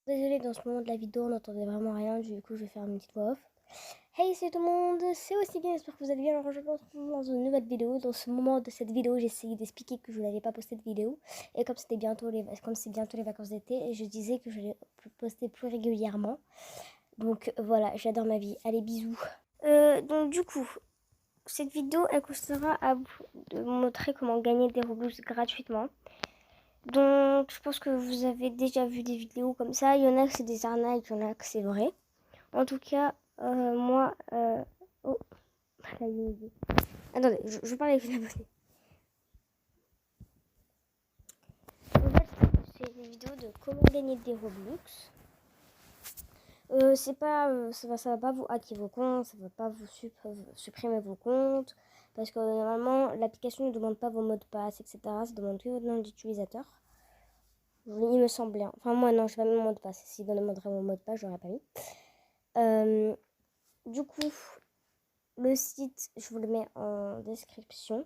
Désolée, dans ce moment de la vidéo, on n'entendait vraiment rien, du coup je vais faire une petite voix off. Hey, c'est tout le monde, c'est aussi bien, j'espère que vous allez bien. Alors je me retrouve dans une nouvelle vidéo. Dans ce moment de cette vidéo, j'ai essayé d'expliquer que je n'avais pas posté de vidéo. Et comme c'est bientôt les vacances d'été, je disais que je vais poster plus régulièrement. Donc voilà, j'adore ma vie. Allez, bisous. Donc du coup, cette vidéo, elle consistera à vous de montrer comment gagner des Robux gratuitement. Donc, je pense que vous avez déjà vu des vidéos comme ça. Il y en a que c'est des arnaques, il y en a que c'est vrai. En tout cas, moi... Oh, là, il est midi. Attendez, je parle avec une abonnée. En fait, c'est des vidéos de comment gagner des Robux. C'est pas, ça va pas vous hacker vos comptes, ça va pas vous supprimer vos comptes. Parce que normalement, l'application ne demande pas vos mots de passe, etc. Ça demande que votre nom d'utilisateur. Il me semble bien. Enfin, moi, non, je n'ai pas mis mon mot de passe. S'il demanderait mon mot de passe, je l'aurais pas mis. Du coup, le site, je vous le mets en description.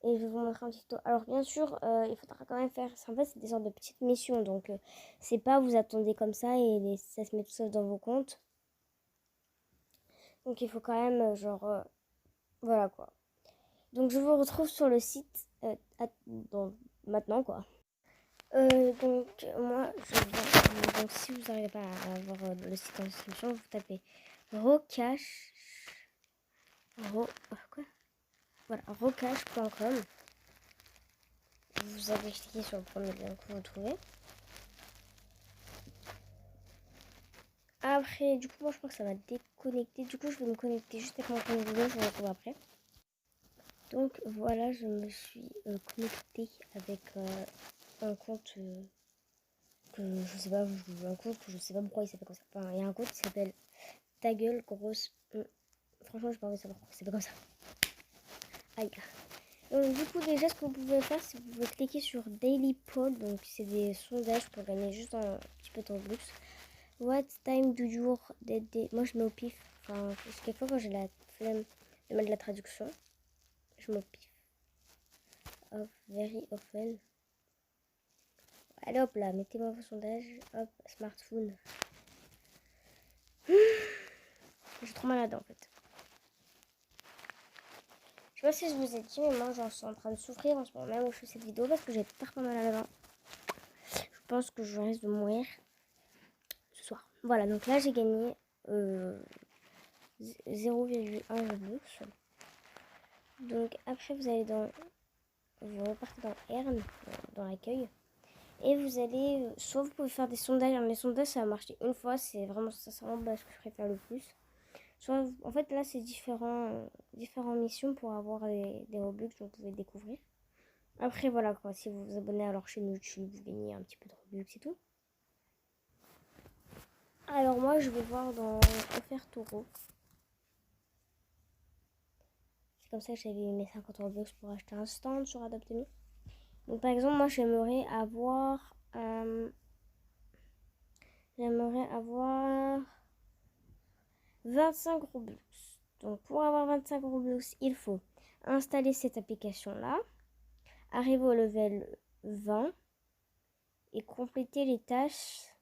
Et je vais vous montrer un petit tuto. Alors, bien sûr, il faudra quand même faire... En fait, c'est des sortes de petites missions. Donc, c'est pas vous attendez comme ça et ça se met tout seul dans vos comptes. Donc, il faut quand même, voilà, quoi. Donc, je vous retrouve sur le site maintenant, quoi. Donc moi je viens, donc si vous n'arrivez pas à avoir le site en description, vous tapez rocache quoi, voilà, rocache.com. Vous avez cliqué sur le premier lien que vous trouvez. Après, du coup, moi je crois que ça va déconnecter. Du coup, je vais me connecter juste avec mon compte Google, je vous retrouve après. Donc voilà, je me suis connectée avec un compte que je sais pas, un compte que je sais pas pourquoi il s'appelle comme ça. Enfin, il y a un compte qui s'appelle Ta gueule grosse. Franchement, j'ai pas envie de savoir pourquoi c'est pas comme ça. Aïe. Donc, du coup, déjà, ce que vous pouvez faire, c'est que vous pouvez cliquer sur Daily Poll. Donc, c'est des sondages pour gagner juste un petit peu de Robux. What time do you... Moi, je mets au pif. Enfin, quelquefois, quand j'ai la flemme de mettre la traduction, je mets au pif. Of very often. Allez, hop là, mettez-moi vos sondages. Hop, smartphone. Je suis trop malade, en fait. Je sais pas si je vous ai dit, mais moi j'en suis en train de souffrir en ce moment même où je fais cette vidéo parce que j'ai pas mal à la main. Je pense que je risque de mourir ce soir. Voilà, donc là j'ai gagné 0,1 Robux. Donc après vous allez vous repartez dans Earn, dans l'accueil. Et vous allez, soit vous pouvez faire des sondages. Alors, les sondages ça a marché une fois, c'est vraiment sincèrement ce que je préfère le plus. Soit, en fait là c'est différentes missions pour avoir des Robux que vous pouvez découvrir. Après, voilà quoi, si vous vous abonnez à leur chaîne YouTube, vous gagnez un petit peu de Robux et tout. Alors moi, je vais voir dans Offert Taureau. C'est comme ça que j'avais eu mes 50 Robux pour acheter un stand sur Adopt Me. Donc par exemple, moi, j'aimerais avoir 25 Robux. Donc pour avoir 25 Robux, il faut installer cette application-là, arriver au level 20 et compléter les tâches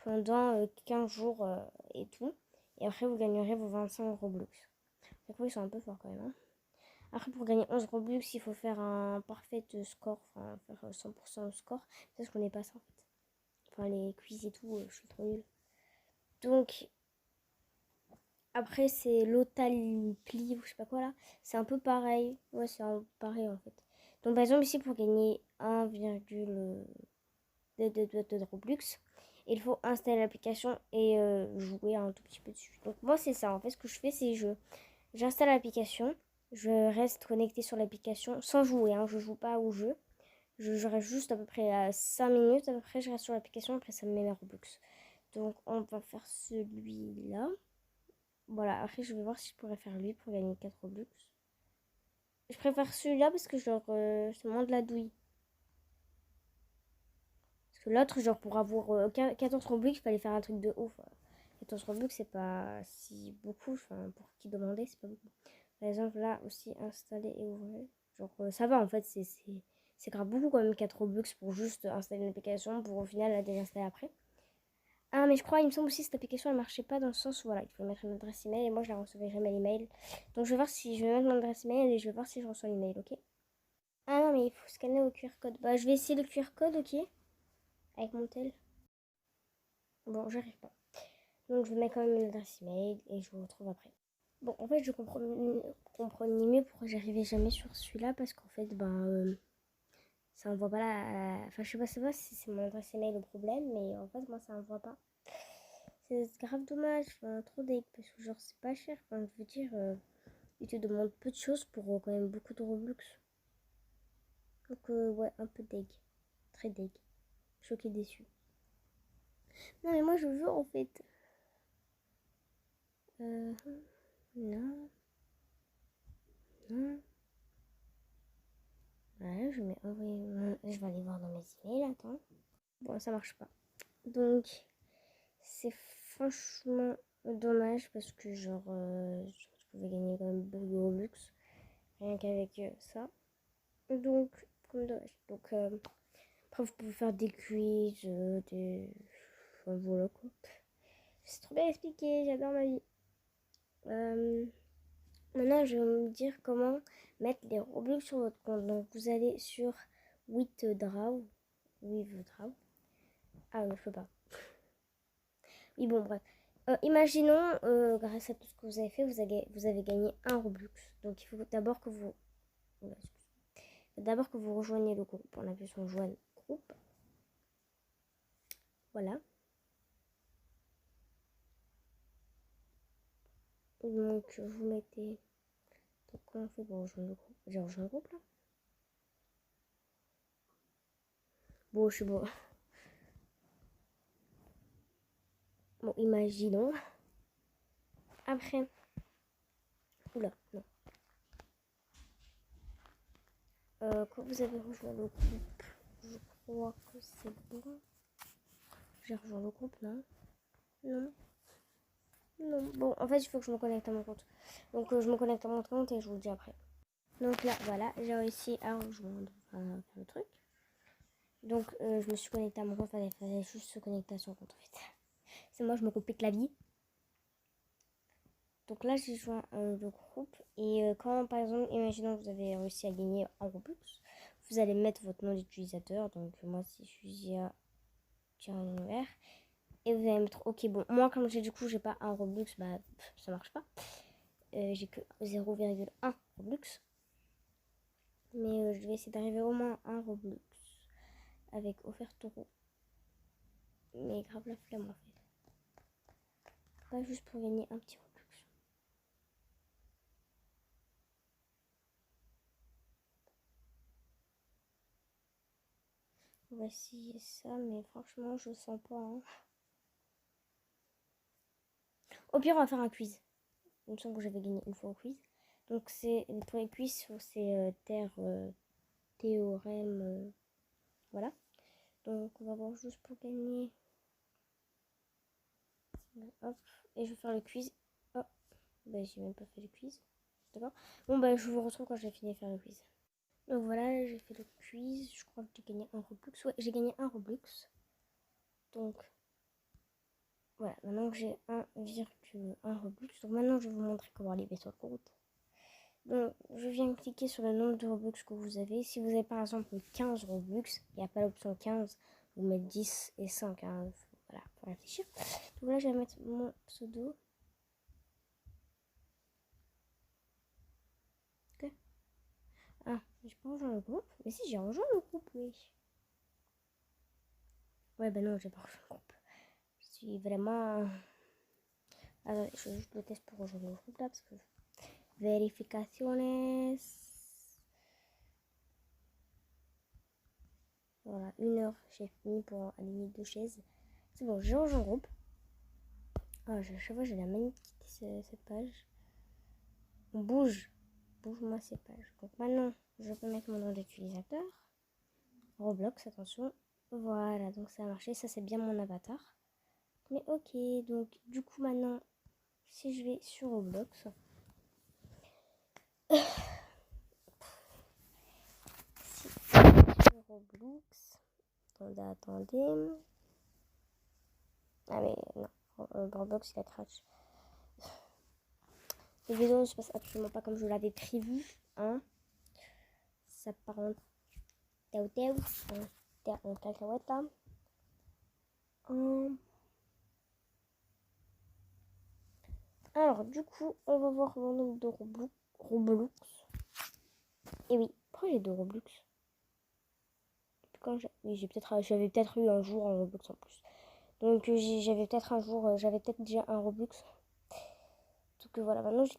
pendant 15 jours et tout. Et après, vous gagnerez vos 25 Robux. Ils sont un peu forts quand même. Hein. Après, pour gagner 11 Robux, il faut faire un parfait score. Enfin, faire 100% score. Parce que je connais pas ça en fait. Enfin, les quiz et tout, je suis trop nulle. Donc, après, c'est l'Otalpli ou je sais pas quoi là. C'est un peu pareil. Ouais, c'est un peu pareil en fait. Donc, par exemple, ici, pour gagner 1,2 Robux, il faut installer l'application et jouer un tout petit peu dessus. Donc, moi, c'est ça. En fait, ce que je fais, c'est j'installe l'application. Je reste connectée sur l'application sans jouer. Hein, je joue pas au jeu. Je reste juste à peu près à 5 minutes. Après, je reste sur l'application. Après, ça me met mes Robux. Donc, on va faire celui-là. Voilà, après je vais voir si je pourrais faire lui pour gagner 4 Robux. Je préfère celui-là parce que genre c'est moins de la douille. Parce que l'autre, genre pour avoir 14 Robux, il fallait faire un truc de ouf. 14 Robux, c'est pas si beaucoup. Enfin, pour qui demander, c'est pas beaucoup. Par exemple, là aussi, installer et ouvrir. Genre ça va en fait, c'est grave beaucoup quand même 4 Robux pour juste installer une application pour au final la désinstaller après. Ah mais je crois, il me semble aussi que cette application elle marchait pas dans le sens où voilà, il faut mettre une adresse email et moi je la recevais jamais l'email. Donc je vais voir si je vais mettre mon adresse email et je vais voir si je reçois l'email, ok? Ah non mais il faut scanner au QR code. Bah je vais essayer le QR code, ok? Avec mon tel. Bon, j'arrive pas. Donc je vais mettre quand même une adresse email et je vous retrouve après. Bon, en fait, je comprenais mieux pourquoi j'arrivais jamais sur celui-là parce qu'en fait, ça envoie pas la. Enfin, je sais pas si c'est mon adresse email le problème, mais en fait, moi, ça envoie pas. C'est grave dommage, enfin, trop deg parce que, genre, c'est pas cher. Enfin, je veux dire, ils te demandent peu de choses pour quand même beaucoup de Robux. Donc, ouais, un peu deg. Très deg. Choqué, déçu. Non, mais moi, je veux en fait. Non. Non. Ouais, je vais envoyer. Je vais aller voir dans mes emails, attends. Bon, ça marche pas. Donc, c'est franchement dommage parce que, genre, je pouvais gagner quand même beaucoup de Robux. Rien qu'avec ça. Donc, comme dommage. Donc, après, vous pouvez faire des quiz, des. Enfin, voilà quoi. C'est trop bien expliqué, j'adore ma vie. Maintenant, je vais me dire comment mettre les Robux sur votre compte. Donc, vous allez sur Withdraw. Withdraw. Ah non, je peux pas. Oui, bon, bref. Imaginons, grâce à tout ce que vous avez fait, vous avez gagné un Robux. Donc, il faut d'abord que vous... D'abord que vous rejoignez le groupe. On appuie sur joindre groupe. Voilà. Donc, vous mettez... Donc, comment on fait pour rejoindre le groupe? J'ai rejoint le groupe, là? Bon, je sais pas. Bon, imaginons. Après... Oula, non. Quand vous avez rejoint le groupe, je crois que c'est bon. J'ai rejoint le groupe, non? Non. Non. Bon, en fait, il faut que je me connecte à mon compte. Donc, je me connecte à mon compte et je vous le dis après. Donc là, voilà, j'ai réussi à rejoindre le truc. Donc, je me suis connectée à mon compte. Il fallait juste se connecter à son compte, en fait. C'est moi, je me complique la vie. Donc là, j'ai joint le groupe. Et quand, par exemple, imaginons que vous avez réussi à gagner un Robux, vous allez mettre votre nom d'utilisateur. Donc, moi, si je suis Zia-Univers. Et vous allez mettre OK. Bon, moi, comme j'ai pas un Robux, bah, ça marche pas. J'ai que 0,1 Robux. Mais je vais essayer d'arriver au moins à un Robux avec offert euro. Mais grave la flemme en fait. Pas juste pour gagner un petit Robux. On va essayer ça, mais franchement, je sens pas. Hein. Au pire, on va faire un quiz. Il me semble que j'avais gagné une fois au quiz. Donc, c'est pour les quiz sur ces terres, théorèmes. Voilà. Donc, on va voir juste pour gagner. Hop. Et je vais faire le quiz. Oh. Bah, j'ai même pas fait le quiz. D'accord. Bon, bah, je vous retrouve quand j'ai fini de faire le quiz. Donc voilà, j'ai fait le quiz. Je crois que j'ai gagné un Robux. Ouais, j'ai gagné un Robux. Donc, voilà. Maintenant que j'ai 1,1 Robux. Donc maintenant, je vais vous montrer comment arriver sur le compte. Donc, je viens cliquer sur le nombre de Robux que vous avez. Si vous avez par exemple 15 Robux, il n'y a pas l'option 15. Vous mettez 10 et 5. Hein. Voilà, pour réfléchir. Donc là, je vais mettre mon pseudo. Ok. Ah, j'ai pas rejoint le groupe. Mais si, j'ai rejoint le groupe, oui. Ouais, ben non, j'ai pas rejoint le groupe. Je suis vraiment... Alors, je fais juste le test pour rejoindre le groupe là, parce que... Verificaciones... Voilà, 1 heure, j'ai fini pour aligner 2 chaises. C'est bon, j'ai rejoint le groupe. Ah, chaque fois, j'ai la manie de quitter cette page. On bouge. Bouge-moi ces pages. Donc maintenant, je peux mettre mon nom d'utilisateur. Roblox, attention. Voilà, donc ça a marché. Ça, c'est bien mon avatar. Mais ok, donc du coup, maintenant, si je vais sur Roblox... Roblox. Attendez. Ah mais non, Roblox il a crash. Les vidéos ne se passent absolument pas comme je l'avais prévu. Hein. Ça part en en cacahuète là. Alors du coup, on va voir mon nombre de Roblox. Et oui, pourquoi j'ai 2 Roblox? Oui, j'avais peut-être eu un jour un Roblox en plus. Donc j'avais peut-être un jour, j'avais peut-être déjà un Roblox. Donc voilà, maintenant j'ai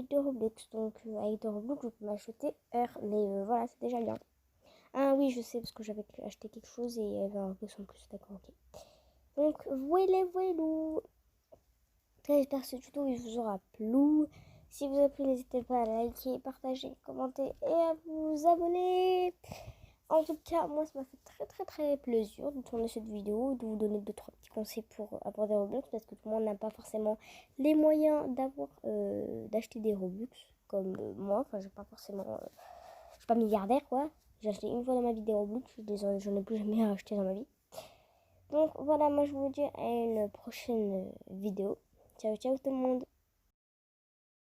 2 Roblox. Donc avec 2 Roblox, je peux m'acheter R. Mais voilà, c'est déjà bien. Ah oui, je sais, parce que j'avais acheté quelque chose et il y avait un Roblox en plus. D'accord, ok. Donc voilà. J'espère que ce tuto il vous aura plu. Si vous avez plu, n'hésitez pas à liker, partager, commenter et à vous abonner. En tout cas, moi, ça m'a fait très plaisir de tourner cette vidéo, de vous donner 2-3 petits conseils pour aborder Roblox, parce que tout le monde n'a pas forcément les moyens d'acheter des Robux, comme moi. Enfin, j'ai pas forcément, je suis pas milliardaire, quoi. J'ai acheté une fois dans ma vie des Robux, j'en ai plus jamais acheté dans ma vie. Donc voilà, moi je vous dis à une prochaine vidéo. Ciao tout le monde.